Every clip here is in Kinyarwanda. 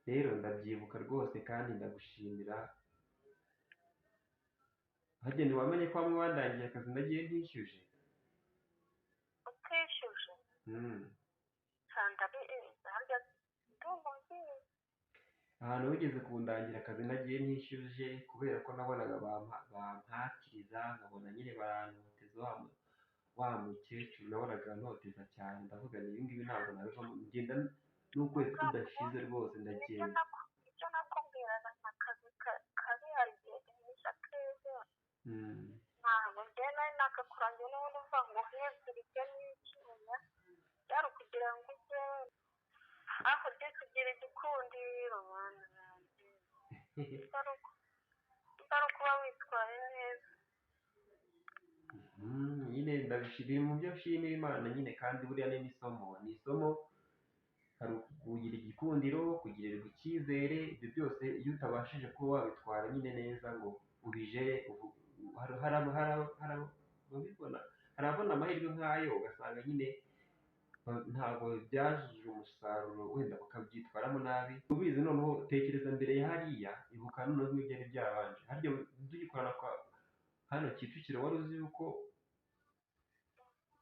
rero ndabyibuka rwose kandi ndagushimira. Harya ntiwamenye ko bamwe bandangiye akazi nagiye ntishyuje? utishyuje harya ndumva nziza ahantu wigeze kundangira akazi nagiye ntishyuje kubera ko nabonaga bampatiriza, nkabona nyine barantoteza, wa mukecuru nabonaga ntoteza cyane, ndavuga ni ibingibi ntabwo nabivamo, ngenda n'ukwezi kudashize rwose ndagenda. icyo nakubwiraga akazi kari hari igihe gihisha keza ntabwo njye nari nakakurangiye n'ubundi uvuga ngo hiyazirike n'icyuma byari ukugira ngo ujye aho ujye kugira igikundiro bana banjye utari ukuba witwaye neza. nyine ndabishimira mu byo nshimira Imana nyine, kandi buriya ni isomo, hari kugira igikundiro, kugirirwa icyizere, ibyo byose iyo utabashije kuba wabitwara nyine neza ngo ubijere, harabona amahirwe nk'ayo ugasanga nyine ntabwo byajije umusaruro, wenda bakabyitwaramo nabi. ubizi noneho tekereza mbere ya hariya, ibuka noneho n'ibyari byabanje. harya tugikorana hano Kicukiro, wari uzi yuko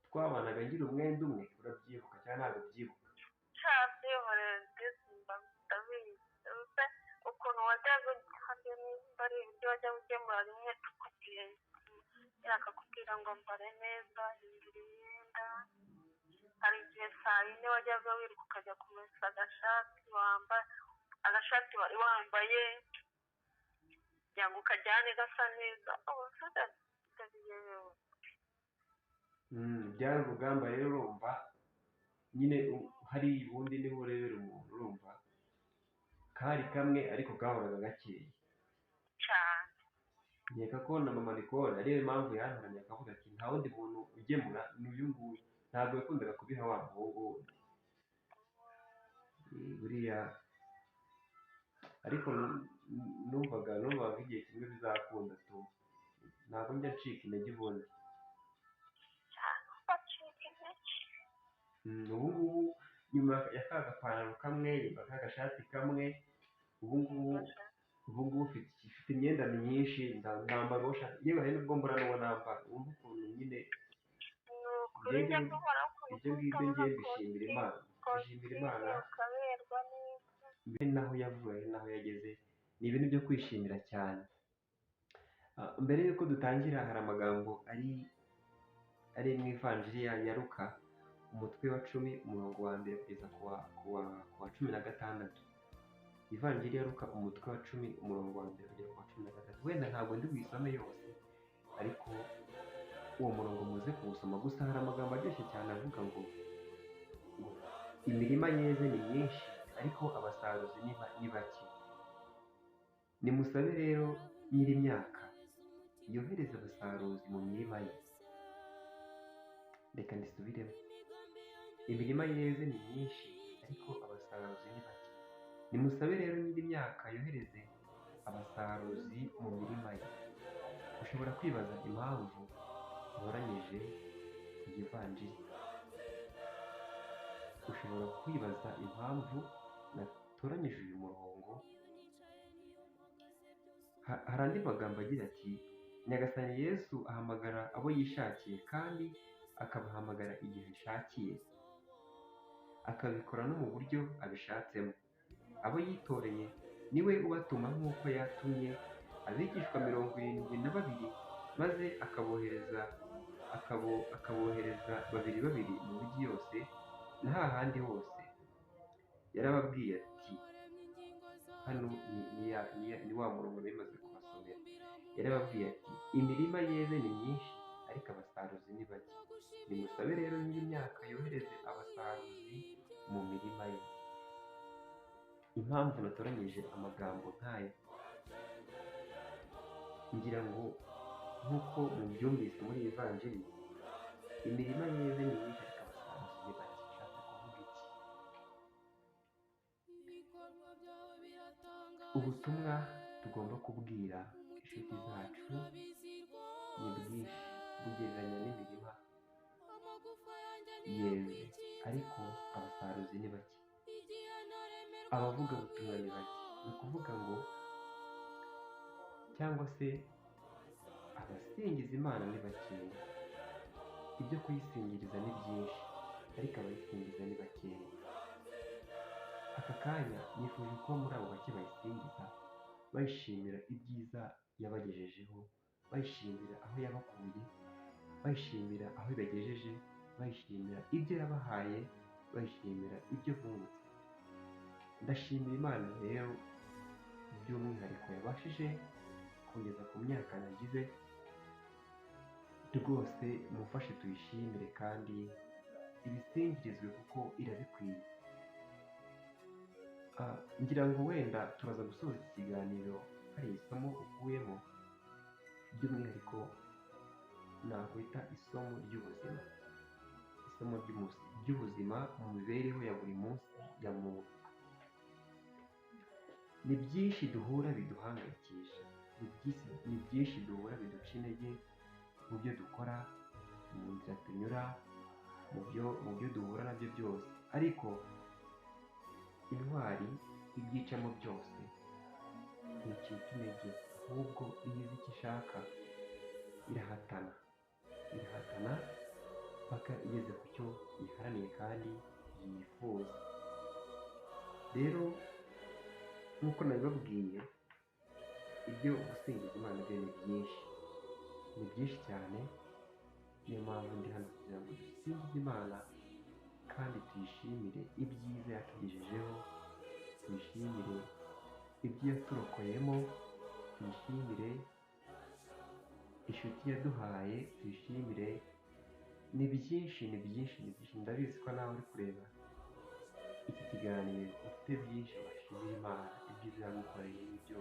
twabanaga ngira umwenda umwe? urabyibuka cyangwa ntabwo ubyibuka? ukuntu wajyaga hari ibyo wajya ugemura rimwe tukubwiye yakakubwira ngo mbare neza hindura imyenda. hari igihe saa yine wajyaga wiruka ukajya kumesa agashati wari wambaye kugira ngo ukajyane gasa neza. byari urugamba rero, urumva nyine hari ubundi niho urebera umuntu, urumva kari kamwe ariko kahoraga gakeya cyane. nkeka ko na mama Nicole ariyo mpamvu yantoranye, akavuga ati nta wundi muntu ugemura ni uyu nguyu, ntabwo yakundaga kubiha wa muhungu wundi buriya. ariko numvaga igihe kimwe bizakunda tu, ntabwo njya ncika intege ubundi. ubu ngubu nyuma ya ka gapantaro kamwe, nyuma ka gashati kamwe, ubu ngubu ufite imyenda myinshi, ndambara yewe hari n'ubwo mbura n'uwo nambara. wumva ukuntu nyine ibyo ngibyo ngiye mbishimira Imana, mbere naho yavuye naho yageze, ni ibintu byo kwishimira cyane. mbere y'uko dutangira, hari amagambo ari mu ivanjiri ya Luka, umutwe wa 10 umurongo wa mbere kugeza ku wa 16. ivanjiri ya Luka umutwe wa 10 umurongo wa mbere kugeza ku wa 16. wenda ntabwo ndi buyisome yose, ariko uwo murongo muze kuwusoma. gusa hari amagambo aryoshye cyane avuga ngo imirima yeze ni myinshi ariko abasaruzi ni bake. nimusabe rero nyir'imyaka yohereze abasaruzi mu mirima ye. reka ndisubiremo, imirima yeze ni myinshi ariko abasaruzi ni bake. nimusabe rero nyir'imyaka yohereze abasaruzi mu mirima ye. ushobora kwibaza impamvu ntoranyije iyi vanjiri, ushobora kwibaza impamvu natoranyije uyu murongo. hari andi magambo agira ati, nyagasani Yesu ahamagara abo yishakiye kandi akabahamagara igihe ashakiye, akabikora no mu buryo abishatsemo. abo yitoreye niwe ubatuma nk'uko yatumye abigishwa 72, maze akabohereza babiri mu mijyi yose na hahandi hose. yarababwiye ati, hano ni wa murongo bimaze kubasomera. yarababwiye ati, imirima yeze ni myinshi ariko abasaruzi ni bake. nimusabe rero nyir'imyaka yohereze abasaruzi mu mirima ye. impamvu natoranyije amagambo nk'aya, ngira ngo nk'uko mubyumvise muri iyi vanjiri, imirima yeze ni myinshi ariko abasaruzi ni bake. nshaka kuvuga iki? ubutumwa tugomba kubwira inshuti zacu ni bwinshi bugereranya n'imirima yeze, ariko abasaruzi ni bake. abavugabutumwa ni bake. Ni ukuvuga ngo cyangwa se abasingiza Imana ni bakeya. Ibyo kuyisingiriza ni byinshi ariko abayisingiza ni bakeya. Aka kanya nifuje kuba muri abo bake bayisingiza, bayishimira ibyiza yabagejejeho, bayishimira aho yabakuye, bayishimira aho ibagejeje, bayishimira ibyo yabahaye, bayishimira ibyo bungutse. Ndashimira Imana rero by'umwihariko yabashije kugeza ku myaka nagize. Rwose mufashe tuyishimire kandi ibisingirizwe kuko irabikwiye. Ngira ngo wenda turaza gusoza iki kiganiro hari isomo ukuyemo, by'umwihariko nakwita isomo ry'ubuzima. Isomo ry'ubuzima mu mibereho ya buri munsi ya muntu. Ni byinshi duhura biduhangayikisha, ni byinshi duhura biduca intege mu byo dukora, mu nzira tunyura, mu byo duhura nabyo byose. Ariko intwari ibyicamo byose nticika intege, ahubwo iyo izi icyo ishaka irahatana paka igeze ku cyo yiharaniye kandi yifuza. Rero nk'uko nabibabwiye, ibyo gusingiza Imana byo ni byinshi cyane. Niyo mpamvu ndi hano kugira ngo dusingize Imana kandi tuyishimire ibyiza yatugejejeho, tuyishimire ibyo yaturokoyemo, tuyishimire inshuti yaduhaye, tuyishimire. Ni byinshi. Ndabizi ko nawe uri kureba iki kiganiro ufite byinshi washimira Imana, ibyiza yagukoreye n'ibyo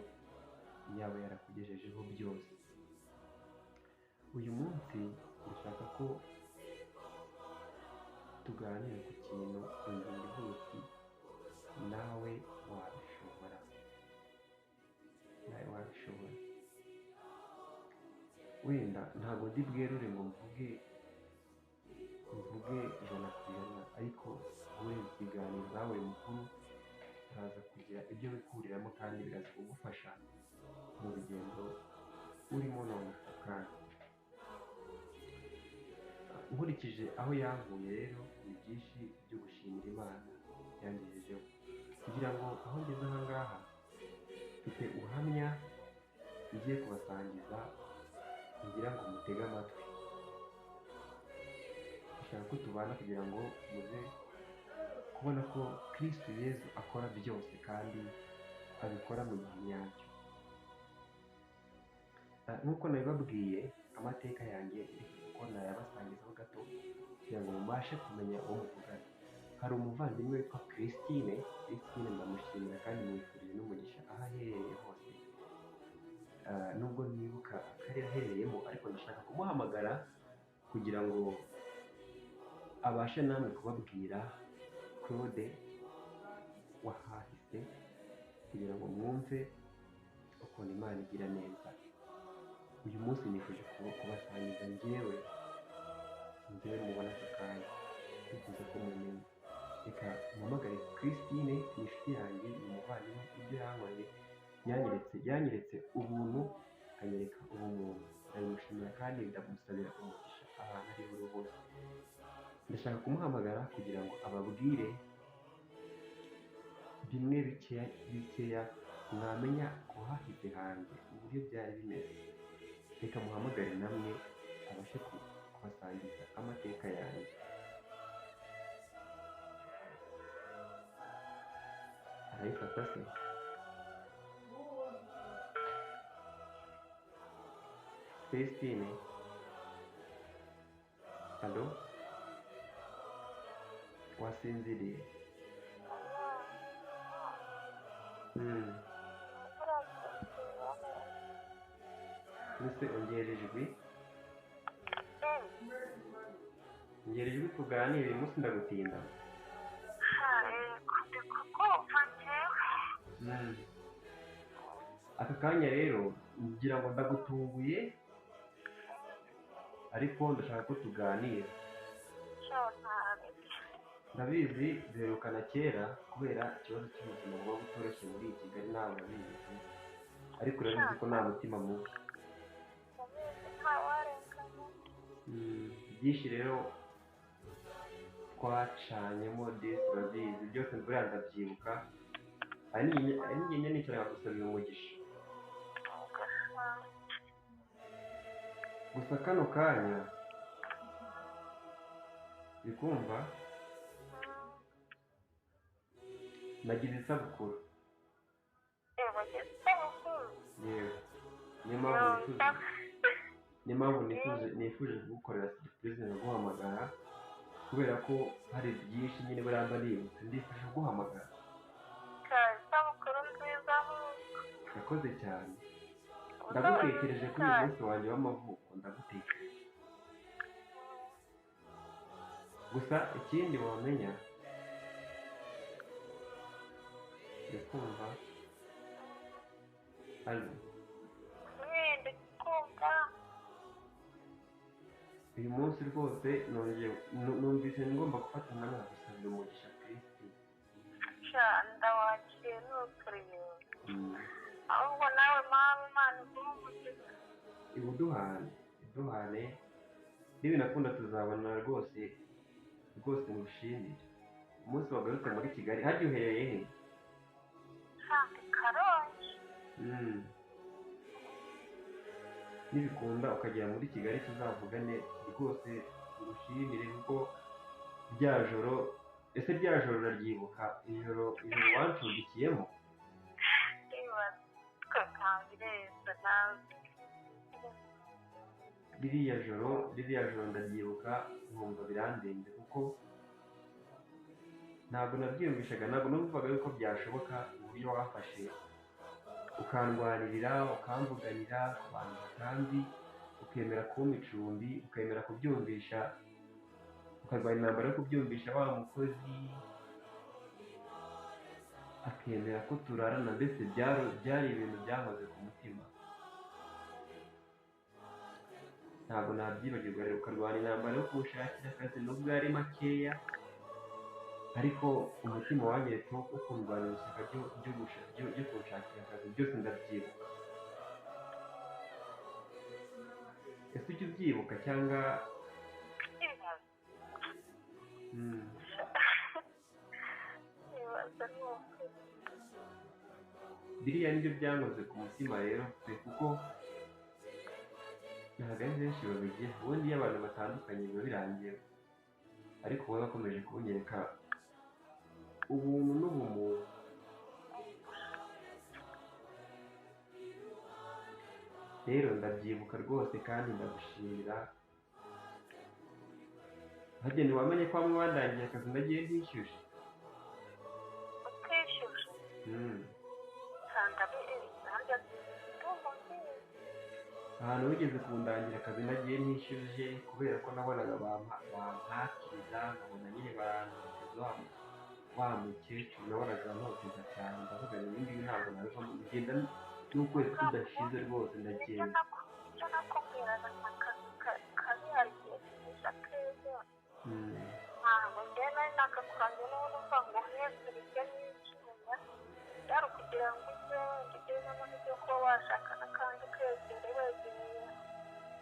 yaba yarakugejejeho byose. Uyu munsi ndashaka ko tuganira ku kintu ku ngingo ivuga iti nawe wabishobora. Wenda ntabwo ndi bwerure ngo mvuge ijana ku ijana, ariko muri iki kiganiro nawe mukuru uraza kugira ibyo wikuriramo kandi biraza kugufasha mu rugendo urimo none ako kanya. Nkurikije aho yankuye rero, ni byinshi byo gushimira Imana yangejejeho, kugira ngo aho ngeze aha ngaha mfite ubuhamya ngiye kubasangiza, ngira ngo mutege amatwi. Ndashaka ko tubana kugira ngo muze kubona ko Kristo Yezu akora byose kandi abikora mu gihe nyacyo. Nk'uko nabibabwiye, amateka yanjye ko nayabasangizaho gato kugira ngo mubashe kumenya uwo muvugana. Hari umuvandimwe witwa Christine ndamushimira kandi mwifurije n'umugisha aho aherereye hose. Nubwo ntibuka akarere aherereyemo, ariko ndashaka kumuhamagara kugira ngo abashe namwe kubabwira Claude wahahise, kugira ngo mwumve ukuntu Imana igira neza. Uyu munsi nifuje kubasangiza njyewe mubona aka kanya, nifuza ko mumenya. Reka mpamagare Christine, ni inshuti yanjye, ni umuvandimwe. Ibyo yankoreye yanyeretse ubuntu, anyereka ubumuntu. Ndabimushimira kandi ndamusabira umugisha ahantu ari buri hose. Ndashaka kumuhamagara kugira ngo ababwire bimwe bikeya mwamenya kuhahise hanjye uburyo byari bimeze. Reka muhamagare namwe abashe kubasangiza amateka yanjye. Arayifata se? Christine? Halo? Wasinziriye? Mbese ongera ijwi? Ongera ijwi tuganire, uyu munsi ndagutinda. Aka kanya rero ngira ngo ndagutunguye, ariko ndashaka ko tuganira. ndabizi duherukana kera kubera ikibazo cy'ubuzima buba butoroshye muri iyi Kigali nawe urabizi, ariko urabizi ko nta mutima mubi. ndabizi ntawarengana. Byinshi rero twacanyemo desi urabizi byose buriya ndabyibuka, ari njye nicara nkagusabira umugisha. Gusa kano kanya bikumva nagize isabukuru. wagize isabukuru? Yewe niyo mpamvu nifuje kugukorera surprise nkaguhamagara, kubera ko hari byinshi nyine buriya mba nibutse ndifuje kuguhamagara. isabukuru nziza. Urakoze cyane, ndagutekereje kuri uyu munsi wanjye w'amavuko, ndagutekereje. Gusa ikindi wamenya, ndakumva. Hano Ndi kumva. uyu munsi rwose numvise ngomba gufata umwanya nkagusabira umugisha Kristi. ndawakiriye nukuriye. ahubwo nawe Imana iguhe umugisha. iduhane n'ibinakunda tuzabona rwose ngushimire. Umunsi wagarutse muri Kigali hajya uherereye he? Karongi. Nibikunda ukagera muri Kigali tuzavugane rwose ngushimire, kuko rya joro uraryibuka, ijoro wancumbikiyemo? ririya joro ndabyibuka nkumva birandenze, kuko ntabwo nabyiyumvishaga, ntabwo numvaga yuko byashoboka uburyo wafashe ukandwanirira ukamvuganira ku bantu batanzi, ukemera kumpa icumbi, ukemera kubyumvisha, ukarwanya intambara yo kubyumvisha wa mukozi, akemera ko turarana. Mbese byari ibintu byankoze ku mutima, ntabwo nabyibagirwa. Rero ukarwana intambara yo kunshakira akazi nubwo ari makeya, ariko umutima wanyeretseho ko kundwanira ishyaka ryo kunshakira akazi, byose ndabyibuka. Ese ujya ubyibuka cyangwa? biriya nibyo byankoze ku mutima rero pe, kuko ntabwo ari benshi babigira. Ubundi iyo abantu batandukanye biba birangiye, ariko wowe wakomeje kunyereka ubuntu n'ubumuntu. Rero ndabyibuka rwose kandi ndagushimira. Hageni wamenye ko bamwe bandangiye akazi nagiye ntishyuje. utishyuje? ahantu wigeze kundangira akazi nagiye ntishyuje, kubera ko nabonaga bampakiriza, nkabona nyine barantoteza wa mukecuru, nabonaga bantoteza cyane, ndavuga ngo ibi ngibi ntabwo nabivamo, bigenda n'ukwezi kudashize rwose ndagenda. icyo nakubwiraga ni akazi kabi, hari igihe kiza keza. ntabwo njyewe nari nakakurangiye n'ubundi uvuga ngo uhezurike n'ikimenya, byari ukugira ngo ujye wenda ugeze n'uburyo kuba washaka n'akandi kwegere wegereye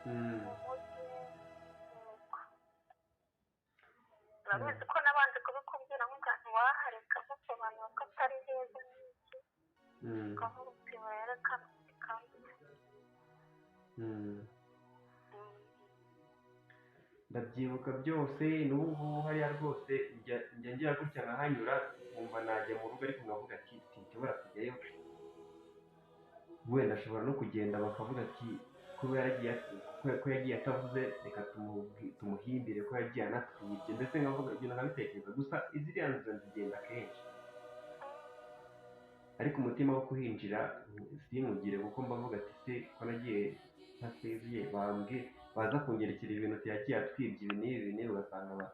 mu mujyi. urabizi ko nabanje kubikubwira nk'ubwa ntiwahareka gusobanura ko atari heza n'iki, ukavuga uti werekana kandi ndabyibuka byose n'ubu ngubu. hariya rwose njya ngira gutya nkahanyura nkumva najya mu rugo, ariko nkavuga ati sinshobora kujyayo, wenda ashobora no kugenda bakavuga ati ko yagiye atavuze, reka tumuhimbire ko yagiye anatwibye. mbese nkavuga ibyo nkabitekereza. gusa iziriya nzira nzigenda kenshi, ariko umutima wo kuhinjira simugire, kuko mbavuga ati se ko nagiye ntasezeye, baza kungerekera ibintu yagiye atwibye ibi n'ibi, ugasanga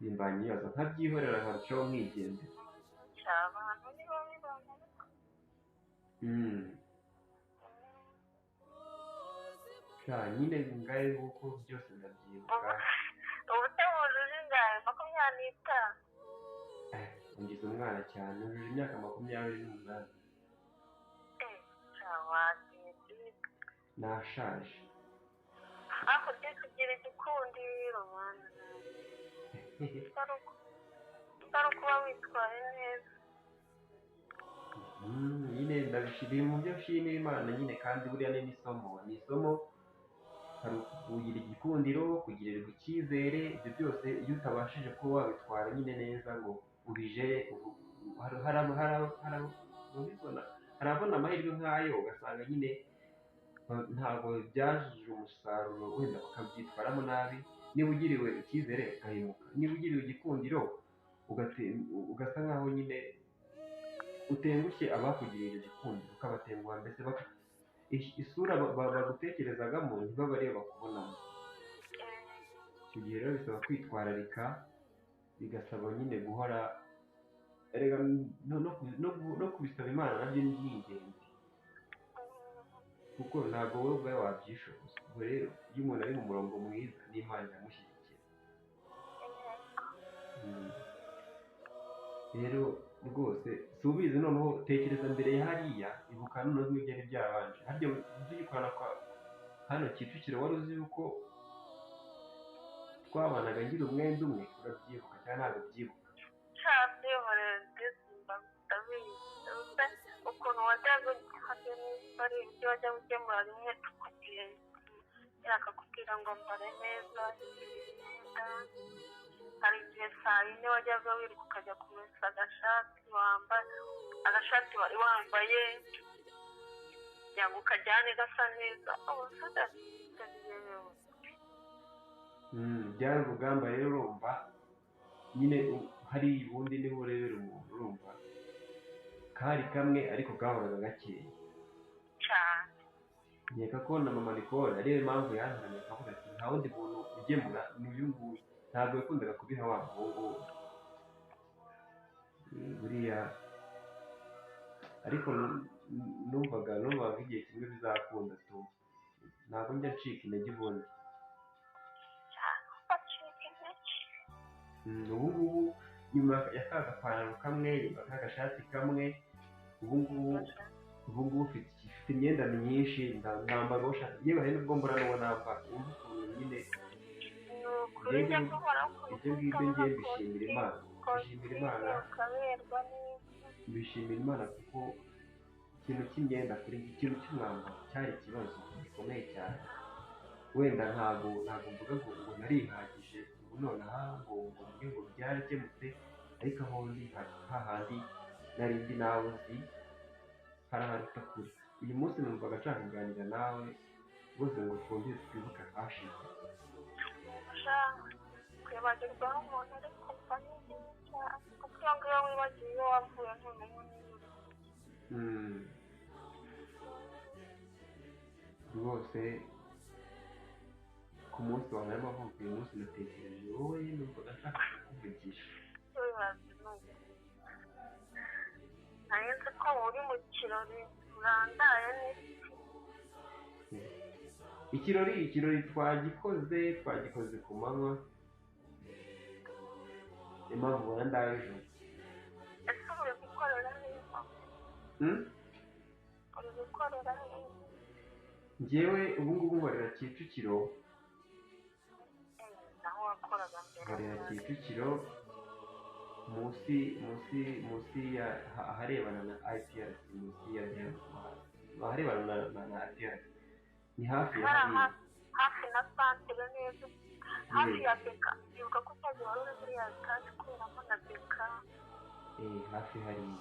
bimbanye ibibazo, nkabyihorera nkarushaho mwigendera. abantu nibo bibona. nyine ngahe nguko byose ndabyibuka. ubu se wujuje ingahe? 25? ungize umwana cyane, ujuje imyaka 28. wagiye byiga nashaje. hakurya kugira igikundiro mwana utari kuba witwaye neza. nyine ndabishimiye mu byo nshimira Imana nyine, kandi buriya ni isomo. Hari kugira igikundiro, kugirirwa icyizere, ibyo byose iyo utabashije kuba wabitwara nyine neza ngo ubijere, harabona amahirwe nk'ayo ugasanga nyine ntabwo byajije umusaruro, wenda ukabyitwaramo nabi. Niba ugiriwe icyizere ugahemuka, niba ugiriwe igikundiro ugasa nkaho nyine utengushye abakugirira igikundiro, ukabatenguha, mbese isura bagutekerezagamo ntibaba ariyo bakubonamo. Icyo gihe rero bisaba kwitwararika, bigasaba nyine guhora no kubisaba Imana nabyo ni ingenzi, kuko ntabwo wowe ubwawe wabyishoboza. ubwo rero iyo umuntu ari mu murongo mwiza n'Imana iramushyigikira. rero rwose si ubizi, noneho tekereza mbere ya hariya, ibuka noneho ibyari byabanje harya ugikorana kwa hano Kicukiro. wari uzi yuko twabanaga ngira umwenda umwe? urabyibuka cyangwa ntabwo ubyibuka? ukuntu wajyaga hari n'ibari ibyo wajya ugemura rimwe tukugenda akakubwira ngo mbare neza imyenda. hari igihe saa yine wajyaga wiruka ukajya kumesa agashati wari wambaye kugira ngo ukajyane gasa neza. byari urugamba rero, urumva nyine hari ubundi niho urebera umuntu, urumva kari kamwe ariko kahoraga gakeya cyane. nkeka ko na mama Nicole ariyo mpamvu yanzanye akavuga ati nta wundi muntu ugemura ni uyu nguyu. ntabwo yakundaga kubiha wa muhungu buriya, ariko numvaga igihe kimwe bizakunda tu. ntabwo njya ncika intege ubundi. ubu ngubu nyuma ya ka gapantaro kamwe, nyuma ka gashati kamwe, ubu ngubu ufite imyenda myinshi, nambara uwo ushaka, yewe hari n'ubwo mbura n'uwo nambara. wumva ukuntu nyine ibyo ngibyo ngiye mbishimira Imana, kuko ikintu cy'imyenda kuri ikintu cy'umwambaro cyari ikibazo gikomeye cyane. wenda ntabwo mvuga ngo narihagije ubu nonaha ngo mvuge ngo byarakemutse, ariko aho ndi hahandi nari ndi nawe uzi hari aharuta kure. uyu munsi numvaga nshaka kuganira nawe rwose ngo twongere twibuke ahashize. kwibagirwa n'umuntu ari kumva neza cyane, kuko iyo ngiyo wibagiwe iyo wavuye ntumenye neza. rwose ku munsi wawe w'amavuko, uyu munsi natekereje wowe, numvaga nshaka kukuvugisha. nari nzi ko uri mu kirori urandaye neza. ikirori twagikoze ku manywa, impamvu ubona ndaye ejo. ese uri gukorera neza? uri gukorera neza? njyewe ubu ngubu nkorera Kicukiro. naho wakoraga mbere? nkorera Kicukiro munsi ya aharebana na IPRC, munsi ya aharebana na IPRC, ni hafi ya hafi na santere neza, hafi ya beka. ibuka ko utazi wari uri muri ya etaje kubera na beka. hafi hariya.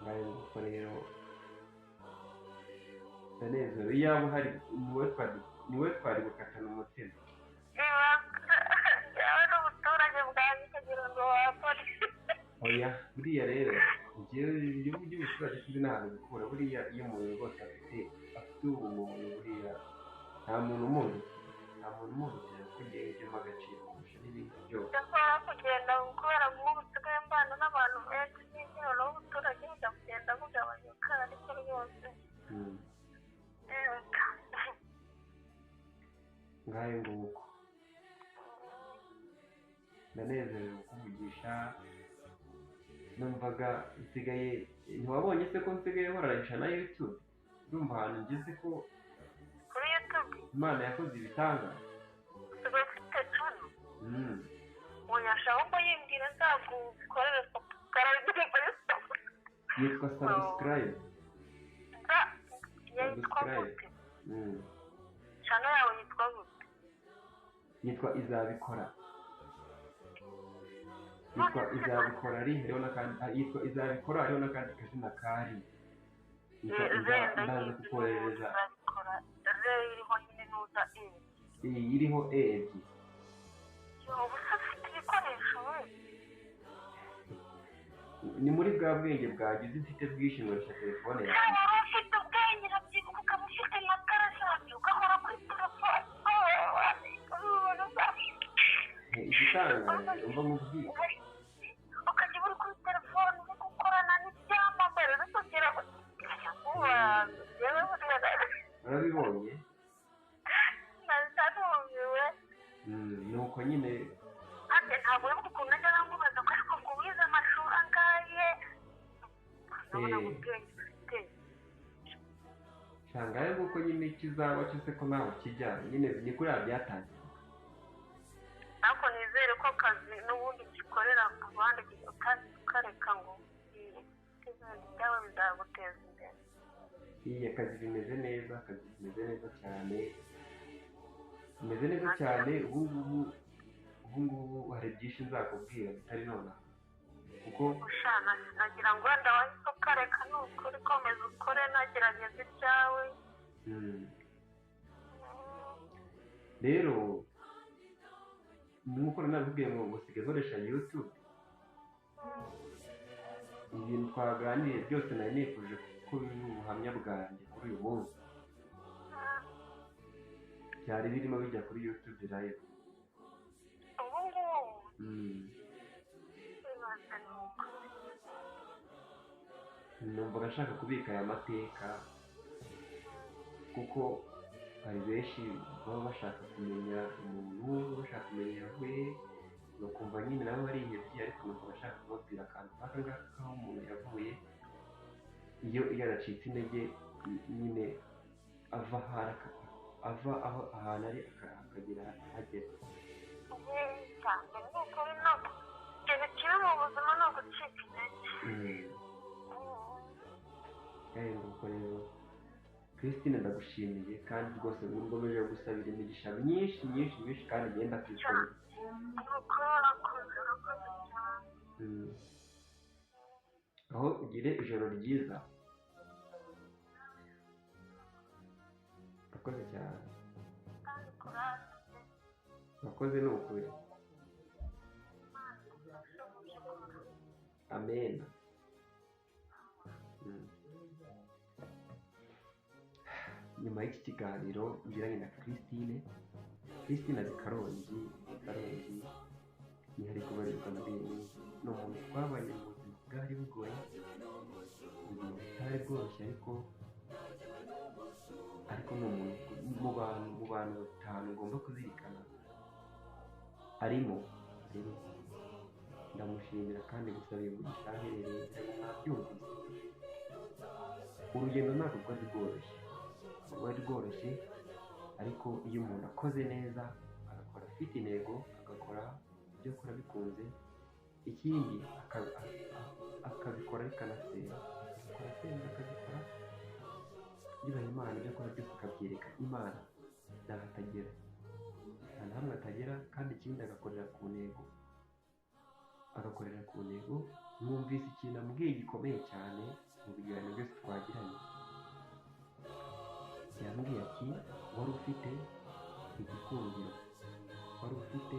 ngayo nguko rero ndanezerewe. iyaba uhari niwe twari gukatana umutima. yawe n'ubuturage bwanjye kugira ngo wakore. oya buriya rero njyewe igihugu cy'ubuturage sinzi n'ahantu gukura. buriya iyo umuntu rwose afite ubumuntu, buriya nta muntu umuzi kuko ngewe ibyo mpa agaciro kurusha n'ibindi byose. ndashobora kugenda kubera nk'ubu nsigaye mbana n'abantu benshi, noneho ubuturage bujya kugenda bugabanyuka, ariko rwose ngayo nguko. ndanezerewe kukuvugisha, numvaga nsigaye, ntiwabonye se ko nsigaye nkoranisha na YouTube, ndumva ahantu ngeze ko kuri YouTube Imana yakoze ibitanga. usigaye ufite channel uyashaka ko yimbwira nzagukorera subscribe Yitwa subscribe. yitwa gute? Channel yawe yitwa gute? Yitwa Izabikora. Yitwa Izabikora ari hariho n'akandi, yitwa Izabikora hariho n'akandi kazina kari. Ndaza kukoherereza. Iriho nyine nuza iriho ebyiri. ubu se ufite ibikoresho we? Ni muri bwa bwenge bwagize mfite bwinshi nkoresha telefone yawe. Waba ufite ubwenge urabyibuka ukaba ufite na karashaje ugahora kuri telefone. Igitangaje umva mubwira. Ukajya uri kuri telefone uri gukorana n'ibyamamare kugira ngo urabibonye? ntarumiwe. Nuko nyine ate ntabwo wibuka ukuntu najya nkubaza ko ariko ngo wize amashuri angahe? Ndabona ngo ubwenge ufite. shangaye nguko nyine kizaba cyose ko nawe kijya nyine ni kuri byatangiye. ariko nizere ko akazi n'ubundi gikorera ku ruhande ukareka ngo ibintu byawe bizaguteza imbere. Iyi akazi bimeze neza, akazi bimeze neza cyane, bimeze neza cyane. ubu ngubu hari byinshi nzakubwira bitari nonaha kuko ushana nagira ngo wenda wahise ukareka ni ukuri komeza ukore nagerageza ibyawe. rero nk'uko nabibwiye ngo usigaye nkoresha YouTube, ibintu twaganiriye byose nari nifuje ko biri ubuhamya bwanjye kuri uyu munsi byari birimo bijya kuri YouTube live. ubu ngubu numvaga nshaka kubika aya mateka kuko hari benshi baba bashaka kumenya umuntu, bashaka kumenya we, bakumva nyine nabo barihebye, ariko numva bashaka kubabwira akantu nk'aka ngaka aho umuntu yavuye iyo yaracitse intege nyine ava aho ahantu ari akagera ahagera. cyane ni ukuri ntabwo ikintu kibi mu buzima ni ugucika intege. nuko rero Christine ndagushimiye kandi rwose ngomeje gusabira imigisha myinshi kandi ngenda kwikorera. aho ugire ijoro ryiza. urakoze cyane. urakoze ni ukuri. amen. nyuma y'iki kiganiro ngiranye na Christine ari Karongi ntihari kubarirwa muri iyi. ni umuntu twabanye mu buzima bwari bugoye, ubuzima butari bworoshye, ariko ni umuntu mu bantu batanu ngomba kuzirikana arimo. ndamushimira kandi gusabira umugisha aherereye nabyumvise. urugendo ntabwo rwari rworoshye, ariko iyo umuntu akoze neza agakora afite intego, agakora ibyo akora bikunze, ikindi akabikora bikanasenga, akabikora yubaha Imana, ibyo akora byose akabyereka Imana, ntaho atagera, nta na hamwe atagera, kandi ikindi agakorera ku ntego. mwumvise ikintu ambwiye gikomeye cyane mu biganiro byose twagiranye. yambwiye ati wari ufite igikundiro, wari ufite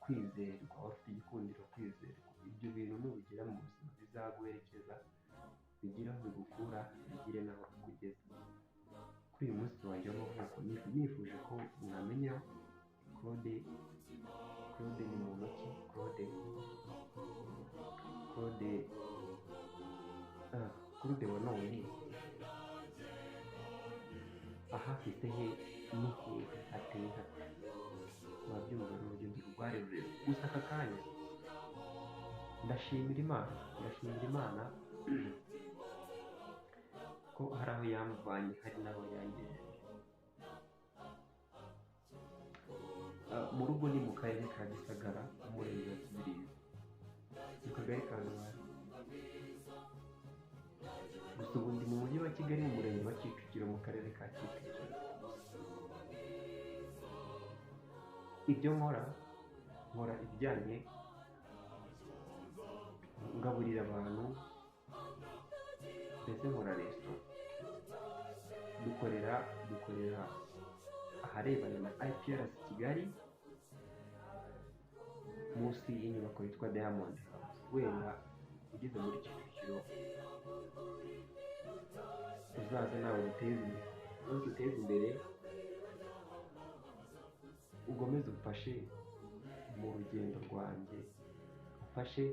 kwizerwa, wari ufite igikundiro, kwizerwa. ibyo bintu nubigira mu buzima bizaguherekeza, bigire aho bigukura, bigire n'aho bikugeza. kuri uyu munsi wanjye w'amavuko nifuje ko mwamenya Claude ni muntu ki. Claude wa none ahafite he n'ihe hateye hate. rwari rurerure, gusa aka kanya ndashimira Imana ko hari aho yamvanye, hari n'aho yangejeje. Mu rugo ni mu karere ka Gisagara, umurenge wa Kibirizi, mu kagari ka Rubare. Gusa ubu ndi mu mujyi wa Kigali, mu murenge wa Kicukiro, mu karere ka Kicukiro. Ibyo nkora ibijyanye ngaburira abantu, mbese nkora resitora. dukorera aharebana na IPRC Kigali, munsi y'inyubako yitwa Diamond House. Wenda ugeze muri Kicukiro uzaze nawe duteze imbere, ugomeze ufashe mu rugendo rwanjye, ufashe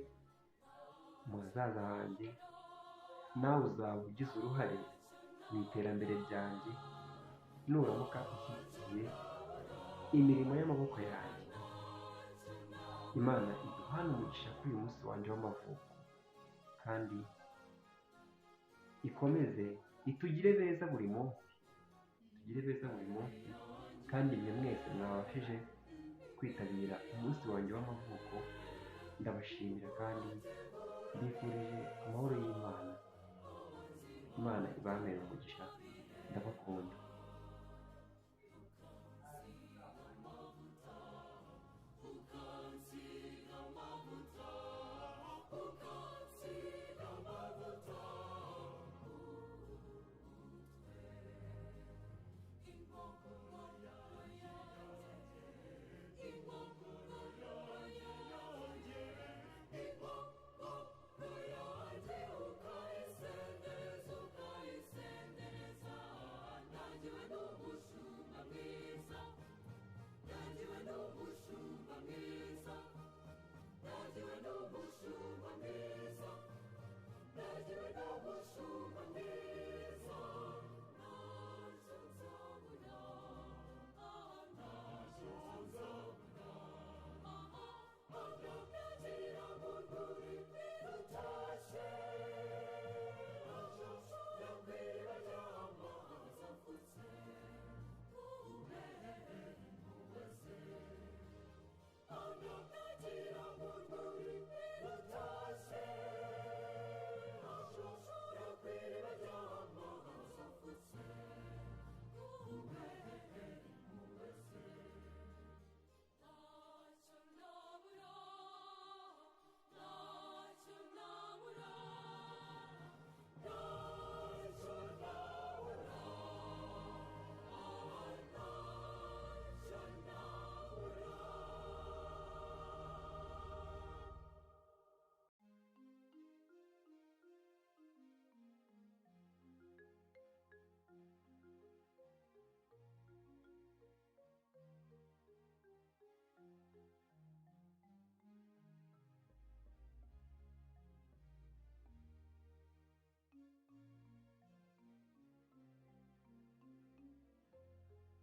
mu hazaza hanjye. Nawe uzaba ugize uruhare mu iterambere ryanjye nuramuka ushyigikiye imirimo y'amaboko yanjye. Imana iduhane umugisha kuri uyu munsi wanjye w'amavuko, kandi ikomeze itugire beza buri munsi, kandi mwe mwese mwabashije kwitabira umunsi wanjye w'amavuko, ndabashimira kandi mbifurije amahoro y'Imana. Imana ibamere umugisha, ndabakunda.